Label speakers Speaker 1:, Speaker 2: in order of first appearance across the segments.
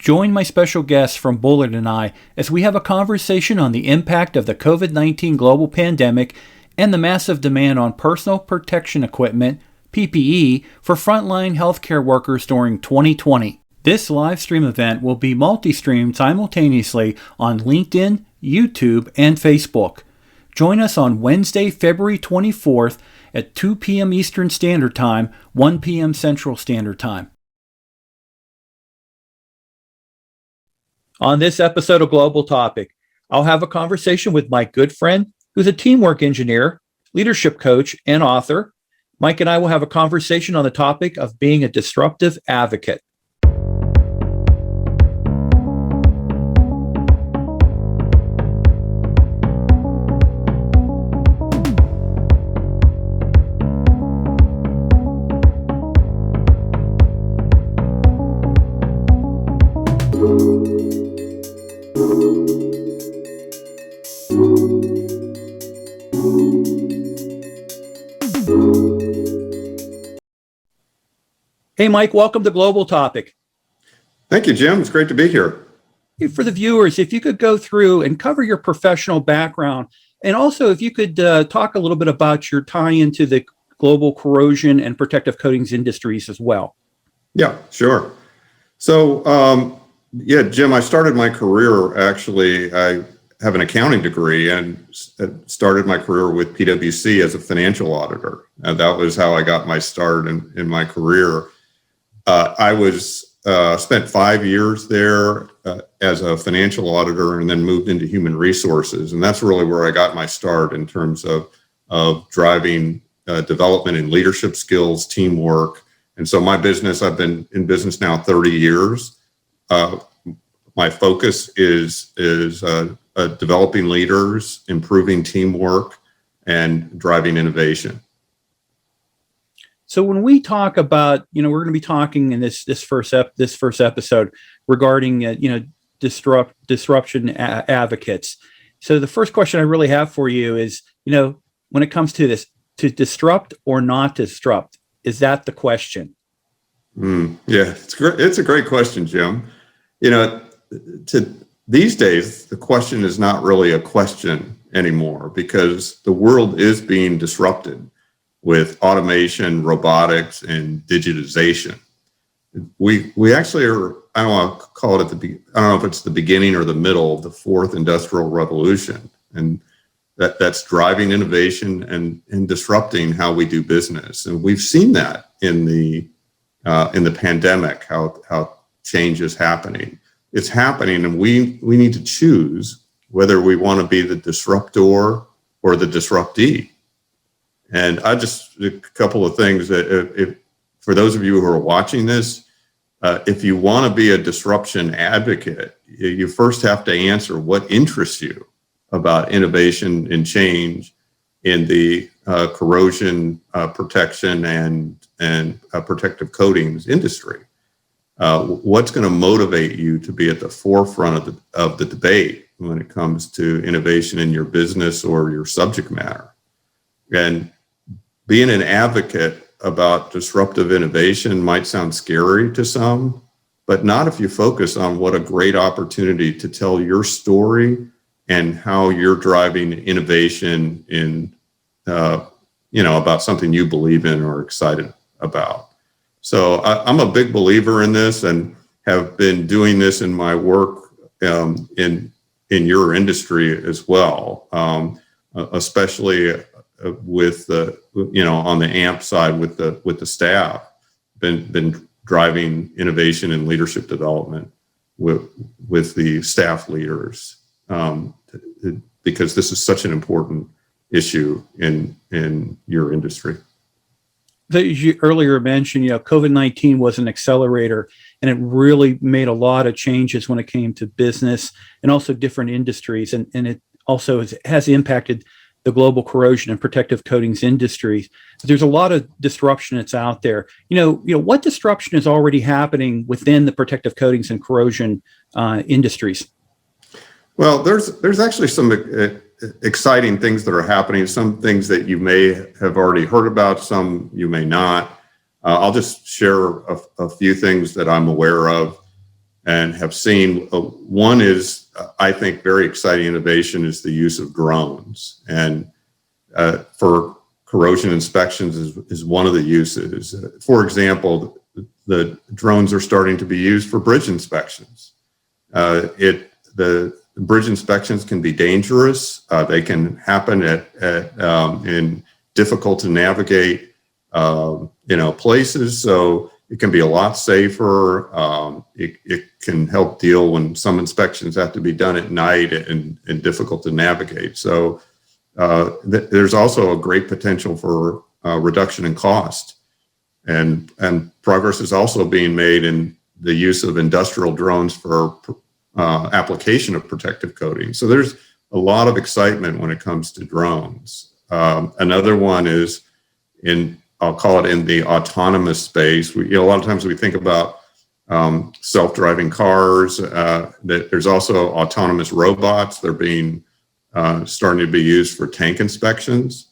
Speaker 1: Join my special guest from Bullard and I as we have a conversation on the impact of the COVID-19 global pandemic and the massive demand on personal protection equipment, PPE, for frontline healthcare workers during 2020. This live stream event will be multi-streamed simultaneously on LinkedIn, YouTube, and Facebook. Join us on Wednesday, February 24th at 2 p.m. Eastern Standard Time, 1 p.m. Central Standard Time. On this episode of Global Topic, I'll have a conversation with Mike Goodfriend, who's a teamwork engineer, leadership coach, and author. Mike and I will have a conversation on the topic of being a disruptive advocate. Hey, Mike, welcome to Global Topic.
Speaker 2: Thank you, Jim. It's great to be here.
Speaker 1: For the viewers, if you could go through and cover your professional background, and also if you could talk a little bit about your tie into the global corrosion and protective coatings industries as well.
Speaker 2: Yeah, sure. So, Jim, I started my career, actually, I have an accounting degree and started my career with PwC as a financial auditor. And that was how I got my start in my career. I spent 5 years there as a financial auditor and then moved into human resources. And that's really where I got my start in terms of driving development in leadership skills, teamwork. And so my business, I've been in business now 30 years. My focus is developing leaders, improving teamwork, and driving innovation.
Speaker 1: So when we talk about, we're going to be talking in this first episode regarding, disruption advocates. So the first question I really have for you is, when it comes to this, to disrupt or not disrupt, is that the question?
Speaker 2: Yeah, it's great. It's a great question, Jim. These days, the question is not really a question anymore because the world is being disrupted with automation, robotics, and digitization. We actually are, I don't want to call it I don't know if it's the beginning or the middle of the fourth industrial revolution. And that's driving innovation and disrupting how we do business. And we've seen that in the pandemic, how change is happening. It's happening, and we need to choose whether we want to be the disruptor or the disruptee. And a couple of things that if for those of you who are watching this, if you want to be a disruption advocate, you first have to answer what interests you about innovation and change in the corrosion protection and protective coatings industry. What's going to motivate you to be at the forefront of the debate when it comes to innovation in your business or your subject matter? And being an advocate about disruptive innovation might sound scary to some, but not if you focus on what a great opportunity to tell your story and how you're driving innovation in, about something you believe in or are excited about. So I'm a big believer in this and have been doing this in my work in your industry as well, especially with the, on the AMP side with the staff, been driving innovation and leadership development with the staff leaders, because this is such an important issue in your industry.
Speaker 1: As you earlier mentioned, COVID-19 was an accelerator, and it really made a lot of changes when it came to business and also different industries. And it also has impacted the global corrosion and protective coatings industry. There's a lot of disruption that's out there. What disruption is already happening within the protective coatings and corrosion industries?
Speaker 2: Well, there's actually some exciting things that are happening, some things that you may have already heard about, some you may not. I'll just share a few things that I'm aware of. and have seen. One is, I think, very exciting innovation is the use of drones. And for corrosion inspections is one of the uses. For example, the drones are starting to be used for bridge inspections. The bridge inspections can be dangerous. They can happen in difficult to navigate, places. So it can be a lot safer. It can help deal when some inspections have to be done at night and difficult to navigate. So there's also a great potential for reduction in cost. And progress is also being made in the use of industrial drones for application of protective coating. So there's a lot of excitement when it comes to drones. Another one is I'll call it in the autonomous space. A lot of times we think about self-driving cars. That there's also autonomous robots. They're being starting to be used for tank inspections.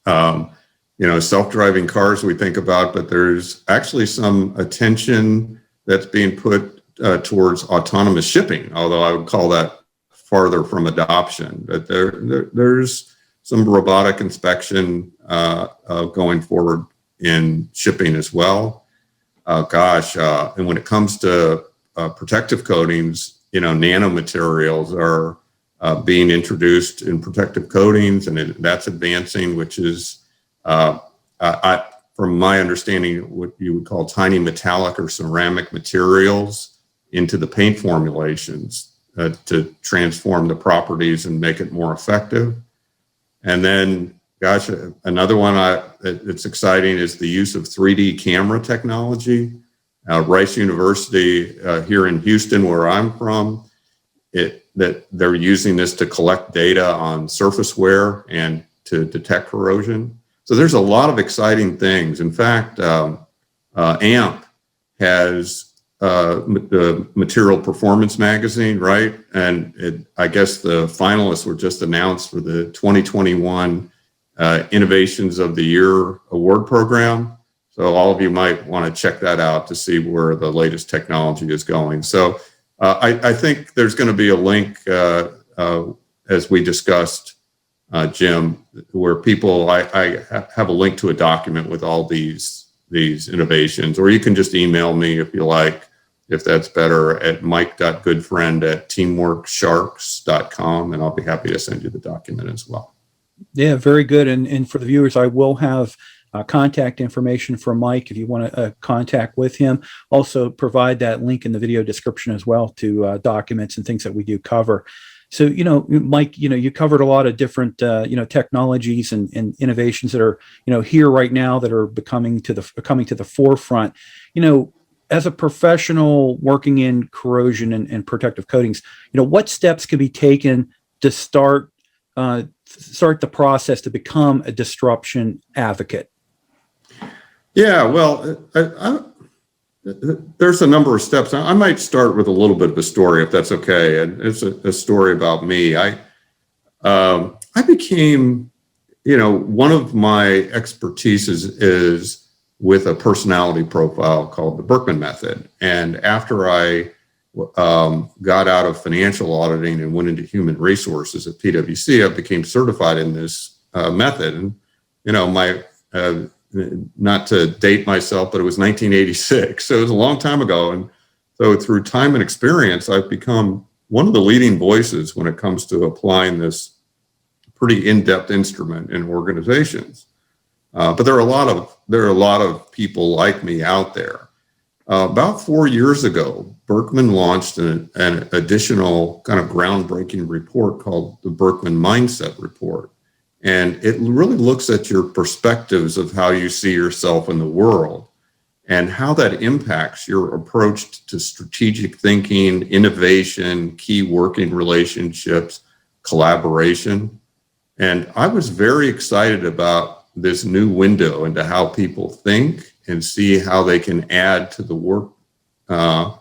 Speaker 2: Self-driving cars we think about, but there's actually some attention that's being put towards autonomous shipping, although I would call that farther from adoption. But there's some robotic inspection going forward in shipping as well. And when it comes to protective coatings, nanomaterials are being introduced in protective coatings, and that's advancing, which is, from my understanding, what you would call tiny metallic or ceramic materials into the paint formulations to transform the properties and make it more effective. And then, another one that's exciting is the use of 3D camera technology. Rice University here in Houston, where I'm from, that they're using this to collect data on surface wear and to detect corrosion. So there's a lot of exciting things. In fact, AMP has the Material Performance magazine, right? And I guess the finalists were just announced for the 2021 Innovations of the Year Award program. So all of you might want to check that out to see where the latest technology is going. So I think there's going to be a link, as we discussed, Jim, where I have a link to a document with all these innovations, or you can just email me if you like, if that's better, at mike.goodfriend@teamworksharks.com, and I'll be happy to send you the document as well.
Speaker 1: Yeah, very good. And for the viewers, I will have contact information for Mike if you want to contact with him. Also provide that link in the video description as well to documents and things that we do cover. So, Mike, you covered a lot of different, technologies and innovations that are, here right now that are coming to the forefront. As a professional working in corrosion and protective coatings, what steps can be taken to start the process to become a disruption advocate?
Speaker 2: Yeah, well, there's a number of steps. I might start with a little bit of a story, if that's okay. And it's a story about me. I became, one of my expertise is with a personality profile called the Berkman method. And after I got out of financial auditing and went into human resources at PwC, I became certified in this method. And, my not to date myself, but it was 1986. So it was a long time ago. And so through time and experience, I've become one of the leading voices when it comes to applying this pretty in-depth instrument in organizations. But there are a lot of people like me out there. About 4 years ago, Berkman launched an additional kind of groundbreaking report called the Berkman Mindset Report. And it really looks at your perspectives of how you see yourself in the world and how that impacts your approach to strategic thinking, innovation, key working relationships, collaboration. And I was very excited about this new window into how people think and see how they can add to the work, that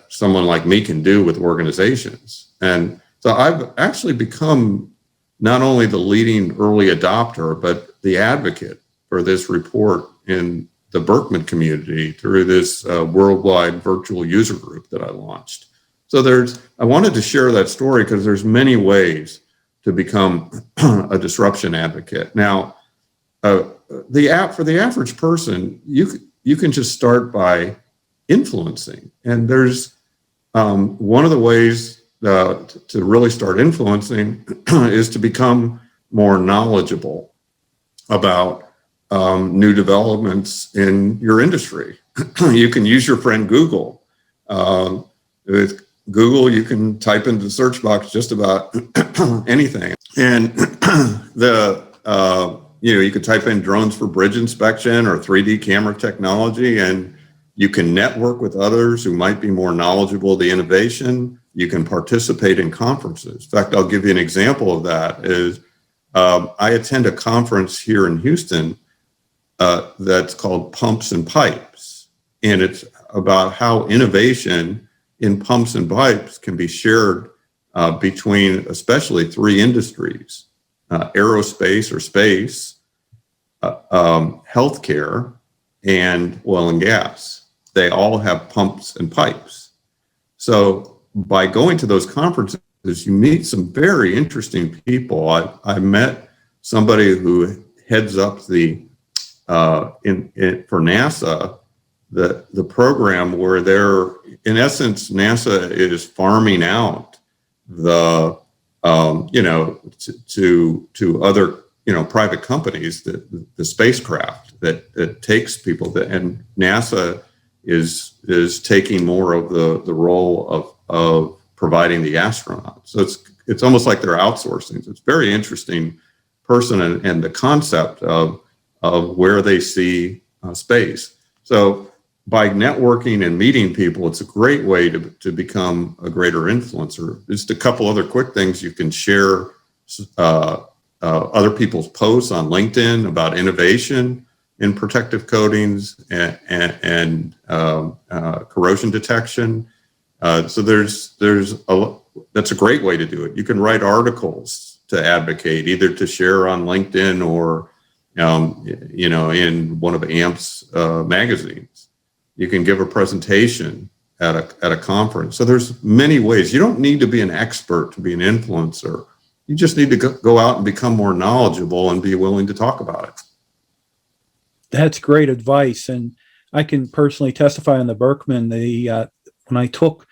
Speaker 2: someone like me can do with organizations. And so I've actually become not only the leading early adopter, but the advocate for this report in the Berkman community through this worldwide virtual user group that I launched. So I wanted to share that story because there's many ways to become a disruption advocate. Now, for the average person, you can just start by influencing. And there's one of the ways to really start influencing is to become more knowledgeable about new developments in your industry. You can use your friend Google. With Google, you can type into the search box just about anything. And you can type in drones for bridge inspection or 3D camera technology, and you can network with others who might be more knowledgeable of the innovation. You can participate in conferences. In fact, I'll give you an example of that is I attend a conference here in Houston that's called Pumps and Pipes. And it's about how innovation in pumps and pipes can be shared between especially three industries: aerospace or space, healthcare, and oil and gas. They all have pumps and pipes. So by going to those conferences, you meet some very interesting people. I met somebody who heads up the for NASA, the program where they're, in essence, NASA is farming out the to other private companies the spacecraft that takes people, and NASA is taking more of the role of providing the astronauts. So it's almost like they're outsourcing. So it's very interesting person and the concept of where they see space. So by networking and meeting people, it's a great way to become a greater influencer. Just a couple other quick things. You can share other people's posts on LinkedIn about innovation in protective coatings and corrosion detection. So that's a great way to do it. You can write articles to advocate, either to share on LinkedIn or in one of AMP's magazines. You can give a presentation at a conference. So there's many ways. You don't need to be an expert to be an influencer. You just need to go out and become more knowledgeable and be willing to talk about it.
Speaker 1: That's great advice, and I can personally testify on the Berkman. When I took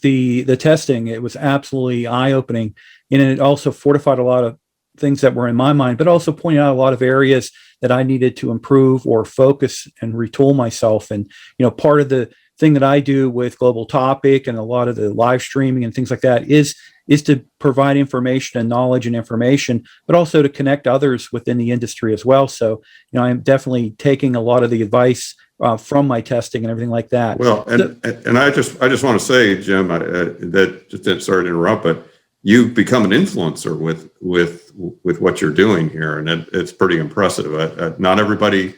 Speaker 1: the testing, it was absolutely eye-opening, and it also fortified a lot of things that were in my mind, but also pointed out a lot of areas that I needed to improve or focus and retool myself. And part of the thing that I do with Global Topic and a lot of the live streaming and things like that is to provide information and knowledge and information, but also to connect others within the industry as well. So, I'm definitely taking a lot of the advice from my testing and everything like that.
Speaker 2: Well, and I just want to say, Jim, sorry to interrupt, but you've become an influencer with what you're doing here, and it's pretty impressive. Not everybody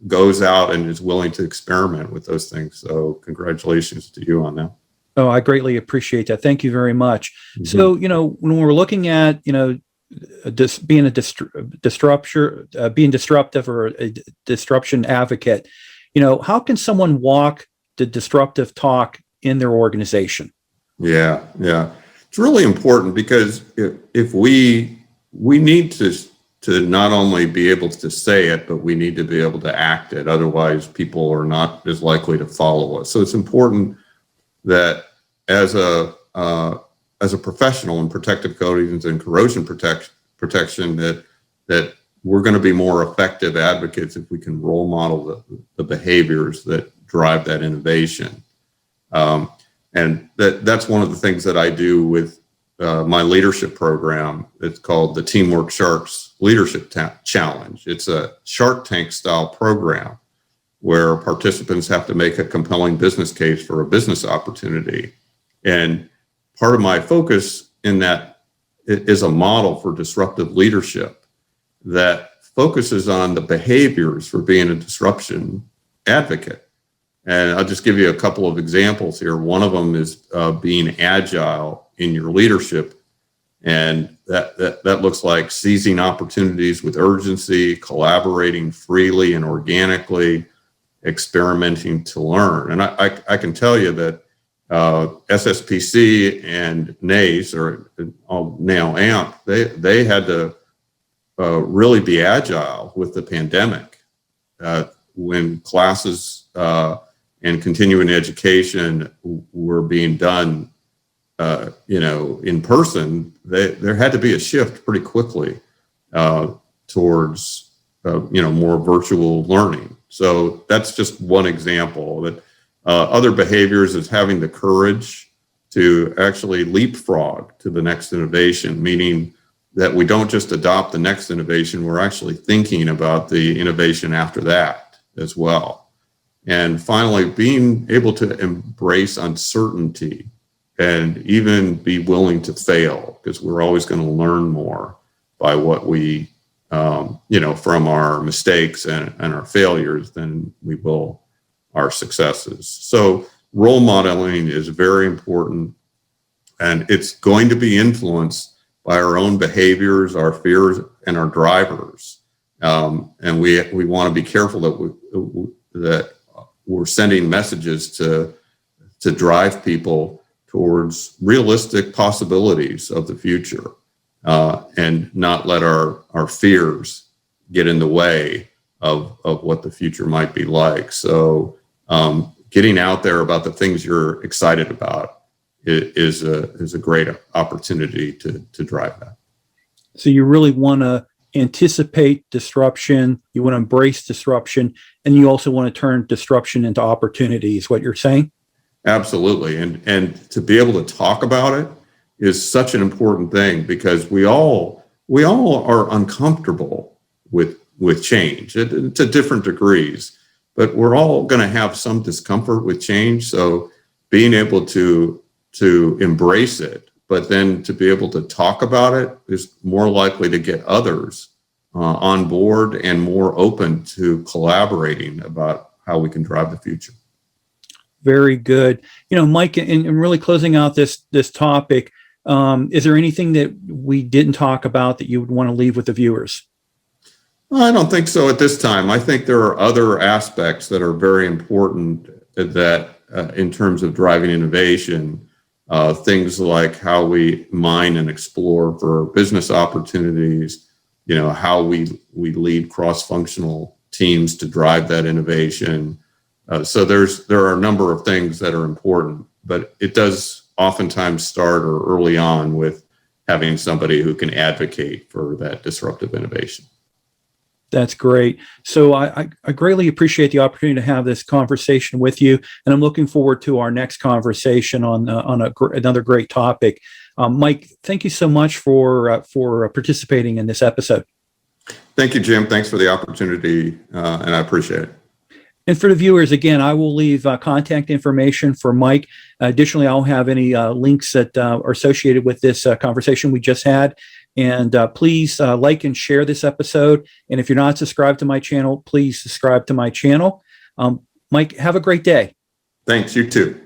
Speaker 2: goes out and is willing to experiment with those things. So congratulations to you on that.
Speaker 1: Oh, I greatly appreciate that. Thank you very much. Mm-hmm. So, when we're looking at, being being disruptive or a disruption advocate, how can someone walk the disruptive talk in their organization?
Speaker 2: Yeah. It's really important because if we need to not only be able to say it, but we need to be able to act it. Otherwise, people are not as likely to follow us. So it's important that as a professional in protective coatings and corrosion protection, that we're going to be more effective advocates if we can role model the behaviors that drive that innovation. And that's one of the things that I do with my leadership program. It's called the Teamwork Sharks Leadership Challenge. It's a Shark Tank style program where participants have to make a compelling business case for a business opportunity. And part of my focus in that is a model for disruptive leadership that focuses on the behaviors for being a disruption advocate. And I'll just give you a couple of examples here. One of them is being agile in your leadership. And that looks like seizing opportunities with urgency, collaborating freely and organically, experimenting to learn. And I can tell you that SSPC and NACE, or now AMP, they had to really be agile with the pandemic. When classes and continuing education were being done, in person, there had to be a shift pretty quickly towards, more virtual learning. So that's just one example. That other behaviors is having the courage to actually leapfrog to the next innovation, meaning that we don't just adopt the next innovation, we're actually thinking about the innovation after that as well. And finally, being able to embrace uncertainty and even be willing to fail, because we're always going to learn more by what we, from our mistakes and our failures than we will our successes. So role modeling is very important, and it's going to be influenced by our own behaviors, our fears, and our drivers. And we want to be careful that we're sending messages to drive people towards realistic possibilities of the future, and not let our fears get in the way of what the future might be like. So getting out there about the things you're excited about is a great opportunity to drive that.
Speaker 1: So you really want to anticipate disruption, you want to embrace disruption, and you also want to turn disruption into opportunity, is what you're saying?
Speaker 2: Absolutely. And to be able to talk about it is such an important thing, because we all are uncomfortable with change to different degrees, but we're all going to have some discomfort with change. So being able to embrace it, but then to be able to talk about it is more likely to get others on board and more open to collaborating about how we can drive the future.
Speaker 1: Very good. Mike, in really closing out this topic, is there anything that we didn't talk about that you would want to leave with the viewers?
Speaker 2: Well, I don't think so at this time. I think there are other aspects that are very important that in terms of driving innovation, things like how we mine and explore for business opportunities, how we lead cross-functional teams to drive that innovation. So there are a number of things that are important, but it does oftentimes start or early on with having somebody who can advocate for that disruptive innovation.
Speaker 1: That's great. So I greatly appreciate the opportunity to have this conversation with you, and I'm looking forward to our next conversation on another great topic. Mike, thank you so much for participating in this episode.
Speaker 2: Thank you, Jim. Thanks for the opportunity, and I appreciate it.
Speaker 1: And for the viewers, again, I will leave contact information for Mike. Additionally, I'll have any links that are associated with this conversation we just had. And please like and share this episode. And if you're not subscribed to my channel, please subscribe to my channel. Mike, have a great day.
Speaker 2: Thanks. You too.